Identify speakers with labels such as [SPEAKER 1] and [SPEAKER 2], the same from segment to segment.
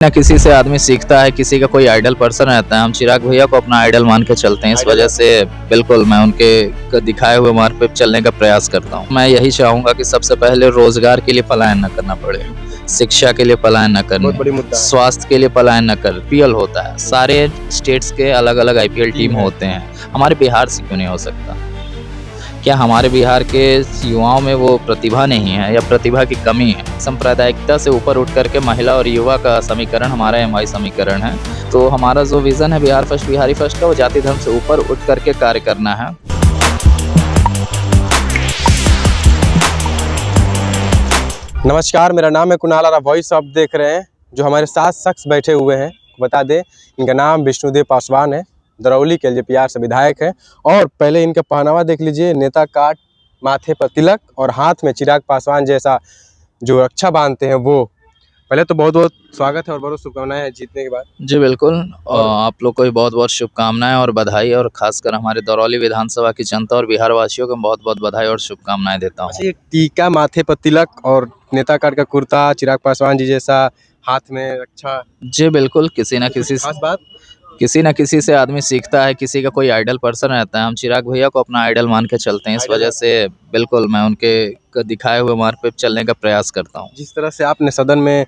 [SPEAKER 1] ना किसी से आदमी सीखता है, किसी का कोई आइडल पर्सन रहता है। हम चिराग भैया को अपना आइडल मान के चलते हैं, इस वजह से बिल्कुल मैं उनके दिखाए हुए मार्ग पे चलने का प्रयास करता हूँ। मैं यही चाहूँगा कि सबसे पहले रोजगार के लिए पलायन न करना पड़े, शिक्षा के लिए पलायन न
[SPEAKER 2] बहुत बड़ी
[SPEAKER 1] करने,
[SPEAKER 2] मुद्दा है।
[SPEAKER 1] स्वास्थ्य के लिए पलायन न कर। आईपीएल होता है, सारे स्टेट्स के अलग अलग आईपीएल टीम होते हैं, हमारे बिहार से क्यों नहीं हो सकता? क्या हमारे बिहार के युवाओं में वो प्रतिभा नहीं है या प्रतिभा की कमी है? सांप्रदायिकता से ऊपर उठ करके महिला और युवा का समीकरण हमारा एमआई समीकरण है। तो हमारा जो विजन है बिहार फर्स्ट बिहारी फर्स्ट का, वो जाति धर्म से ऊपर उठ करके कार्य करना है।
[SPEAKER 2] नमस्कार, मेरा नाम है कुणाल और आप वॉइस ऑफ देख रहे हैं। जो हमारे साथ शख्स बैठे हुए हैं, बता दें, इनका नाम विष्णुदेव पासवान है, दरौली के एलजेपीआर से विधायक है। और पहले इनका पहनावा देख लीजिए, नेता कार्ड, माथे पर तिलक और हाथ में चिराग पासवान जैसा जो रक्षा बांधते हैं वो। पहले तो बहुत बहुत स्वागत है और बहुत शुभकामनाएं हैं जीतने के बाद।
[SPEAKER 1] जी बिल्कुल,
[SPEAKER 2] और
[SPEAKER 1] आप लोग को भी बहुत बहुत शुभकामनाएं और बधाई, और खासकर हमारे दरौली विधानसभा की जनता और बिहार वासियों को बहुत बहुत बधाई और शुभकामनाएं देता हूँ।
[SPEAKER 2] ये टीका, माथे पर तिलक और नेता कार्ड का कुर्ता, चिराग पासवान जी जैसा हाथ में रक्षा,
[SPEAKER 1] जी बिल्कुल, किसी न किसी
[SPEAKER 2] खास बात।
[SPEAKER 1] से आदमी सीखता है, किसी का कोई आइडल पर्सन रहता है। हम चिराग भैया को अपना आइडल मान के चलते हैं, इस वजह से बिल्कुल मैं उनके दिखाए हुए मार्ग पे चलने का प्रयास करता हूँ।
[SPEAKER 2] जिस तरह से आपने सदन में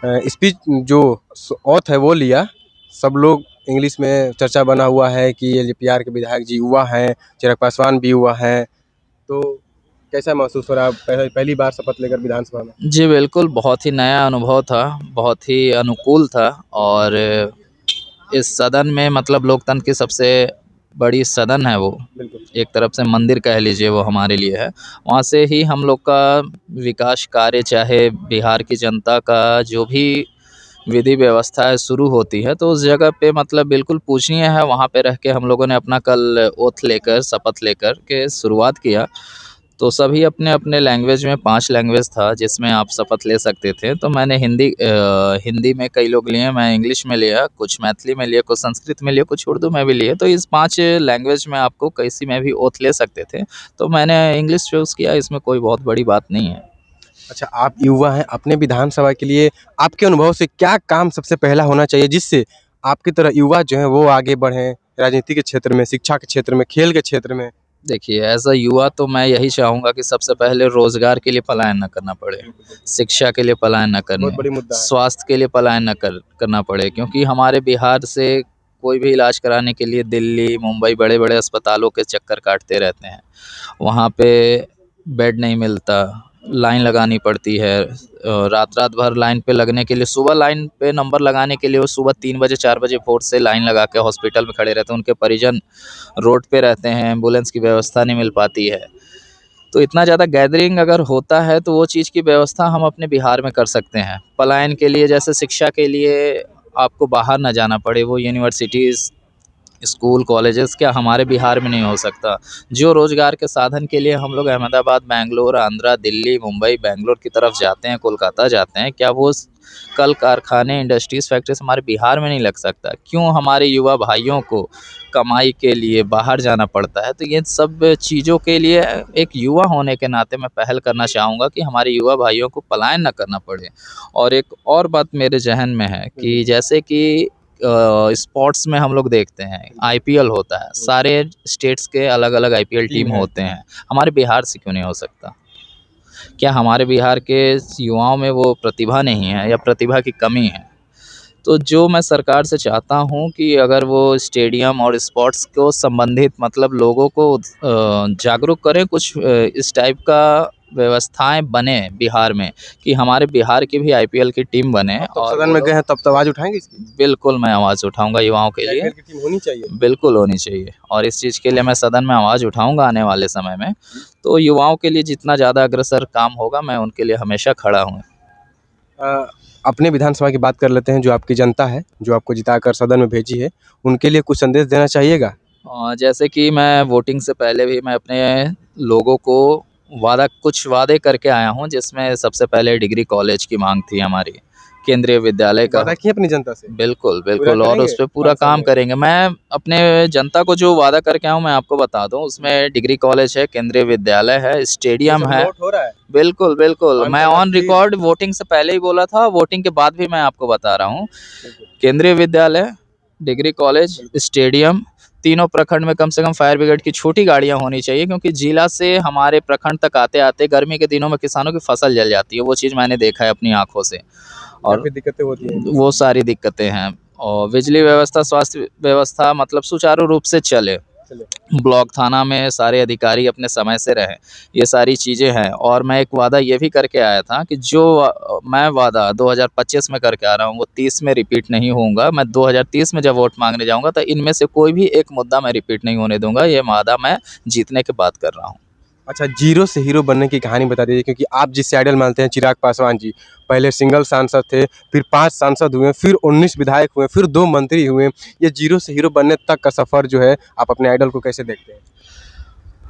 [SPEAKER 2] स्पीच जो ऑथ है वो लिया, सब लोग इंग्लिश में चर्चा बना हुआ है कि एलजेपीआर के विधायक जी युवा हैं, चिराग पासवान भी युवा हैं, तो कैसा महसूस हो रहा है पहली बार शपथ लेकर विधानसभा में?
[SPEAKER 1] जी बिल्कुल, बहुत ही नया अनुभव था, बहुत ही अनुकूल था। और इस सदन में मतलब लोकतंत्र की सबसे बड़ी सदन है वो,
[SPEAKER 2] बिल्कुल।
[SPEAKER 1] एक तरफ से मंदिर कह लीजिए वो हमारे लिए है। वहाँ से ही हम लोग का विकास कार्य, चाहे बिहार की जनता का जो भी विधि व्यवस्था है शुरू होती है, तो उस जगह पे मतलब बिल्कुल पूजनीय है। वहाँ पे रह के हम लोगों ने अपना कल ओथ लेकर, शपथ लेकर के शुरुआत किया। तो सभी अपने अपने लैंग्वेज में, 5 लैंग्वेज था जिसमें आप शपथ ले सकते थे। तो मैंने हिंदी में कई लोग लिए, मैं इंग्लिश में लिया, कुछ मैथिली में लिए, कुछ संस्कृत में लिए, कुछ उर्दू में भी लिए। तो इस 5 लैंग्वेज में आपको किसी में भी ओथ ले सकते थे, तो मैंने इंग्लिश चूज़ किया। इसमें कोई बहुत बड़ी बात नहीं है।
[SPEAKER 2] अच्छा, आप युवा हैं, अपने विधानसभा के लिए आपके अनुभव से क्या काम सबसे पहला होना चाहिए जिससे आपकी तरह युवा जो है वो आगे बढ़ें, राजनीति के क्षेत्र में, शिक्षा के क्षेत्र में, खेल के क्षेत्र में?
[SPEAKER 1] देखिए, एज़ अ युवा तो मैं यही चाहूँगा कि सबसे पहले रोज़गार के लिए पलायन न करना पड़े, शिक्षा के लिए पलायन न
[SPEAKER 2] बहुत बड़ी
[SPEAKER 1] करने,
[SPEAKER 2] मुद्दा है।
[SPEAKER 1] स्वास्थ्य के लिए पलायन न करना पड़े। क्योंकि हमारे बिहार से कोई भी इलाज कराने के लिए दिल्ली, मुंबई बड़े-बड़े अस्पतालों के चक्कर काटते रहते हैं। वहाँ पे बेड नहीं मिलता, लाइन लगानी पड़ती है। रात-रात भर लाइन पे लगने के लिए, सुबह लाइन पे नंबर लगाने के लिए वो सुबह 3 बजे 4 बजे भोर से लाइन लगा के हॉस्पिटल में खड़े रहते हैं। उनके परिजन रोड पे रहते हैं, एम्बुलेंस की व्यवस्था नहीं मिल पाती है। तो इतना ज़्यादा गैदरिंग अगर होता है तो वो चीज़ की व्यवस्था हम अपने बिहार में कर सकते हैं। पलायन के लिए, जैसे शिक्षा के लिए आपको बाहर ना जाना पड़े, वो यूनिवर्सिटीज़, स्कूल, कॉलेजेस क्या हमारे बिहार में नहीं हो सकता? जो रोज़गार के साधन के लिए हम लोग अहमदाबाद, बैंगलोर, आंध्रा, दिल्ली, मुंबई, बैंगलोर की तरफ जाते हैं, कोलकाता जाते हैं, क्या वो कल कारखाने, इंडस्ट्रीज़, फैक्ट्रीज़ हमारे बिहार में नहीं लग सकता? क्यों हमारे युवा भाइयों को कमाई के लिए बाहर जाना पड़ता है? तो ये सब चीज़ों के लिए एक युवा होने के नाते मैं पहल करना चाहूँगा कि हमारे युवा भाइयों को पलायन ना करना पड़े। और एक और बात मेरे ज़हन में है कि जैसे कि स्पोर्ट्स में हम लोग देखते हैं, आईपीएल होता है, सारे स्टेट्स के अलग अलग आईपीएल टीम होते हैं, हमारे बिहार से क्यों नहीं हो सकता? क्या हमारे बिहार के युवाओं में वो प्रतिभा नहीं है या प्रतिभा की कमी है? तो जो मैं सरकार से चाहता हूँ कि अगर वो स्टेडियम और स्पोर्ट्स को संबंधित मतलब लोगों को जागरूक करें, कुछ इस टाइप का व्यवस्थाएं बने बिहार में कि हमारे बिहार की भी आईपीएल की टीम बने।
[SPEAKER 2] आप
[SPEAKER 1] और
[SPEAKER 2] सदन
[SPEAKER 1] वो
[SPEAKER 2] में
[SPEAKER 1] लोग,
[SPEAKER 2] गए हैं तब तो आवाज उठाएंगे इसकी?
[SPEAKER 1] बिल्कुल मैं आवाज़ उठाऊंगा युवाओं के लिए,
[SPEAKER 2] आईपीएल की टीम होनी चाहिए।
[SPEAKER 1] बिल्कुल होनी चाहिए। और इस चीज़ के लिए मैं सदन में आवाज़ उठाऊंगा आने वाले समय में। तो युवाओं के लिए जितना ज़्यादा अग्रसर काम होगा, मैं उनके लिए हमेशा खड़ा हूँ।
[SPEAKER 2] अपने विधानसभा की बात कर लेते हैं, जो आपकी जनता है, जो आपको जिताकर सदन में भेजी है, उनके लिए कुछ संदेश देना चाहिएगा?
[SPEAKER 1] जैसे कि मैं वोटिंग से पहले भी मैं अपने लोगों को कुछ वादे करके आया हूँ, जिसमें सबसे पहले डिग्री कॉलेज की मांग थी हमारी, केंद्रीय विद्यालय का।
[SPEAKER 2] वादा किए अपनी जनता से?
[SPEAKER 1] बिल्कुल,
[SPEAKER 2] पूरा
[SPEAKER 1] बिल्कुल और
[SPEAKER 2] करेंगे
[SPEAKER 1] उस पे पूरा
[SPEAKER 2] 5 साल
[SPEAKER 1] काम
[SPEAKER 2] में?
[SPEAKER 1] करेंगे। मैं अपने जनता को जो वादा करके आया हूँ मैं आपको बता दूँ, उसमें डिग्री कॉलेज है, केंद्रीय विद्यालय है,
[SPEAKER 2] ये
[SPEAKER 1] स्टेडियम
[SPEAKER 2] सब
[SPEAKER 1] है।
[SPEAKER 2] नोट हो रहा है?
[SPEAKER 1] बिल्कुल, बिल्कुल।
[SPEAKER 2] 5
[SPEAKER 1] मैं
[SPEAKER 2] साल बाद
[SPEAKER 1] ऑन
[SPEAKER 2] फिर
[SPEAKER 1] रिकॉर्ड वोटिंग से पहले ही बोला था, वोटिंग के बाद भी मैं आपको बता रहा हूँ।
[SPEAKER 2] बिल्कुल,
[SPEAKER 1] केंद्रीय विद्यालय, डिग्री कॉलेज,
[SPEAKER 2] बिल्कुल।
[SPEAKER 1] स्टेडियम, तीनों प्रखंड में कम से कम फायर ब्रिगेड की छोटी गाड़ियाँ होनी चाहिए, क्योंकि जिला से हमारे प्रखंड तक आते-आते गर्मी के दिनों में किसानों की फसल जल जाती है। वो चीज़ मैंने देखा है अपनी आँखों से। और
[SPEAKER 2] काफ़ी दिक्कतें होती हैं।
[SPEAKER 1] वो सारी दिक्कतें हैं और बिजली व्यवस्था, स्वास्थ्य व्यवस्था मतलब सुचारू रूप से चले।
[SPEAKER 2] चलिए,
[SPEAKER 1] ब्लॉक थाना में सारे अधिकारी अपने समय से रहें, ये सारी चीज़ें हैं। और मैं एक वादा ये भी करके आया था कि जो मैं वादा 2025 में करके आ रहा हूँ वो 30 में रिपीट नहीं होऊँगा। मैं 2030 में जब वोट मांगने जाऊँगा तो इनमें से कोई भी एक मुद्दा मैं रिपीट नहीं होने दूँगा। ये वादा मैं जीतने के बाद कर रहा हूँ।
[SPEAKER 2] अच्छा, जीरो से हीरो बनने की कहानी बता दीजिए, क्योंकि आप जिससे आइडल मानते हैं चिराग पासवान जी, पहले सिंगल सांसद थे, फिर 5 सांसद हुए, फिर 19 विधायक हुए, फिर 2 मंत्री हुए। ये जीरो से हीरो बनने तक का सफ़र जो है, आप अपने आइडल को कैसे देखते हैं?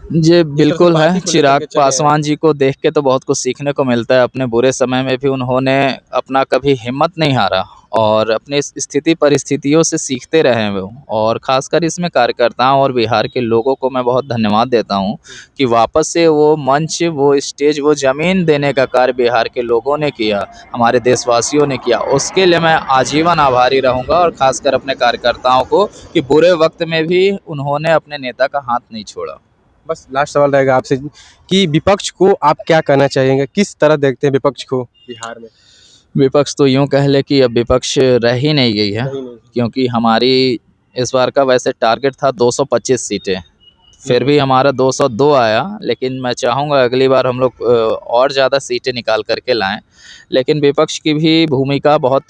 [SPEAKER 1] जी,
[SPEAKER 2] जिस तरह से
[SPEAKER 1] बिल्कुल है।
[SPEAKER 2] पार्टी को लेकर
[SPEAKER 1] चिराग
[SPEAKER 2] के चले हैं।
[SPEAKER 1] पासवान जी को देख के तो बहुत कुछ सीखने को मिलता है। अपने बुरे समय में भी उन्होंने अपना कभी हिम्मत नहीं हारा और अपने इस स्थिति परिस्थितियों से सीखते रहे हैं वो। और ख़ासकर इसमें कार्यकर्ताओं और बिहार के लोगों को मैं बहुत धन्यवाद देता हूँ कि वापस से वो मंच, वो स्टेज, वो ज़मीन देने का कार्य बिहार के लोगों ने किया, हमारे देशवासियों ने किया। उसके लिए मैं आजीवन आभारी रहूँगा और ख़ासकर अपने कार्यकर्ताओं को कि बुरे वक़्त में भी उन्होंने अपने नेता का हाथ नहीं छोड़ा।
[SPEAKER 2] बस लास्ट सवाल रहेगा आपसे कि विपक्ष को आप क्या कहना चाहेंगे? किस तरह देखते हैं विपक्ष को बिहार में?
[SPEAKER 1] विपक्ष तो यूँ कह लें कि अब विपक्ष रह ही नहीं गई है,
[SPEAKER 2] सही नहीं।
[SPEAKER 1] क्योंकि हमारी इस बार का वैसे टारगेट था 225 सीटें, फिर भी हमारा 202 आया। लेकिन मैं चाहूँगा अगली बार हम लोग और ज़्यादा सीटें निकाल कर के लाएँ। लेकिन विपक्ष की भी भूमिका बहुत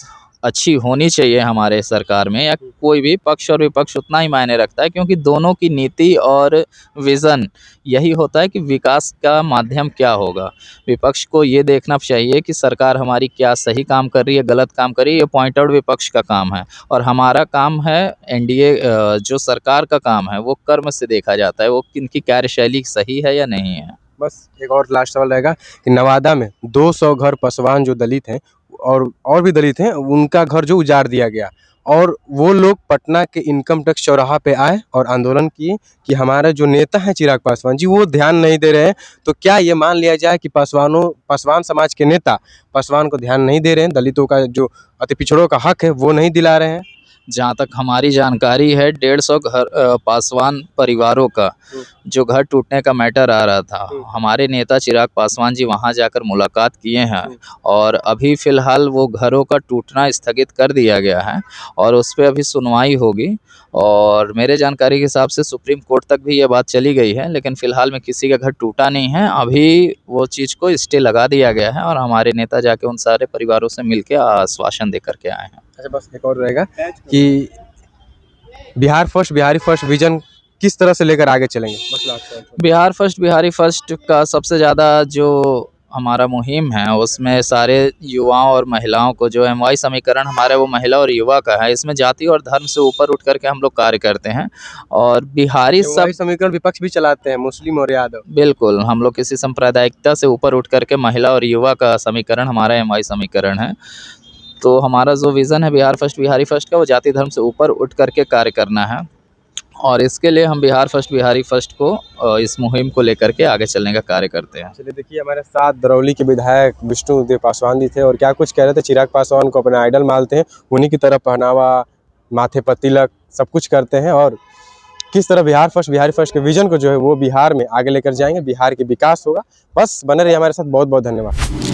[SPEAKER 1] अच्छी होनी चाहिए हमारे सरकार में, या कोई भी पक्ष और विपक्ष उतना ही मायने रखता है, क्योंकि दोनों की नीति और विज़न यही होता है कि विकास का माध्यम क्या होगा। विपक्ष को ये देखना चाहिए कि सरकार हमारी क्या सही काम कर रही है, गलत काम कर रही है, ये पॉइंट आउट विपक्ष का काम है। और हमारा काम है एनडीए, जो सरकार का काम है वो कर्म से देखा जाता है, वो किनकी कार्यशैली सही है या नहीं है।
[SPEAKER 2] बस एक और लास्ट सवाल रहेगा कि नवादा में 200 घर पासवान जो दलित हैं और भी दलित हैं, उनका घर जो उजाड़ दिया गया, और वो लोग पटना के इनकम टैक्स चौराहा पे आए और आंदोलन किए कि हमारे जो नेता हैं चिराग पासवान जी, वो ध्यान नहीं दे रहे हैं। तो क्या ये मान लिया जाए कि पासवान समाज के नेता पासवान को ध्यान नहीं दे रहे हैं, दलितों का जो अति पिछड़ों का हक है वो नहीं दिला रहे हैं?
[SPEAKER 1] जहाँ तक हमारी जानकारी है 150 घर पासवान परिवारों का जो घर टूटने का मैटर आ रहा था, हमारे नेता चिराग पासवान जी वहाँ जाकर मुलाकात किए हैं और अभी फ़िलहाल वो घरों का टूटना स्थगित कर दिया गया है और उस पे अभी सुनवाई होगी। और मेरे जानकारी के हिसाब से सुप्रीम कोर्ट तक भी ये बात चली गई है, लेकिन फ़िलहाल में किसी का घर टूटा नहीं है। अभी वो चीज़ को स्टे लगा दिया गया है और हमारे नेता जाके उन सारे परिवारों से मिल के आश्वासन दे कर के आए हैं।
[SPEAKER 2] अच्छा, बस एक और रहेगा कि Bihar first, Bihari first vision किस तरह से लेकर आगे चलेंगे? बस लास्ट सवाल।
[SPEAKER 1] बिहार फर्स्ट, बिहारी फर्स्ट का सबसे ज़्यादा जो हमारा मुहिम है उसमें सारे युवाओं और महिलाओं को, जो एमवाई समीकरण हमारा वो महिला और युवा का है, इसमें जाति और धर्म से ऊपर उठ करके हम लोग कार्य करते हैं। और बिहारी सब
[SPEAKER 2] वही समीकरण विपक्ष भी चलाते हैं, मुस्लिम और यादव।
[SPEAKER 1] बिल्कुल, हम लोग किसी सांप्रदायिकता से ऊपर उठ करके महिला और युवा का समीकरण हमारा एमवाई समीकरण है। तो हमारा जो विज़न है बिहार फर्स्ट, बिहारी फर्स्ट का, वो जाति धर्म से ऊपर उठ करके कार्य करना है और इसके लिए हम बिहार फर्स्ट, बिहारी फर्स्ट को इस मुहिम को लेकर के आगे चलने का कार्य करते हैं।
[SPEAKER 2] चलिए, देखिए हमारे साथ दरौली के विधायक विष्णुदेव पासवान जी थे और क्या कुछ कह रहे थे। चिराग पासवान को अपना आइडल मानते हैं, उन्हीं की तरह पहनावा, माथे पर तिलक सब कुछ करते हैं और किस तरह बिहार फर्स्ट, बिहारी फर्स्ट के विजन को जो है वो बिहार में आगे लेकर जाएंगे, बिहार के विकास होगा। बस बने रहिए हमारे साथ। बहुत बहुत धन्यवाद।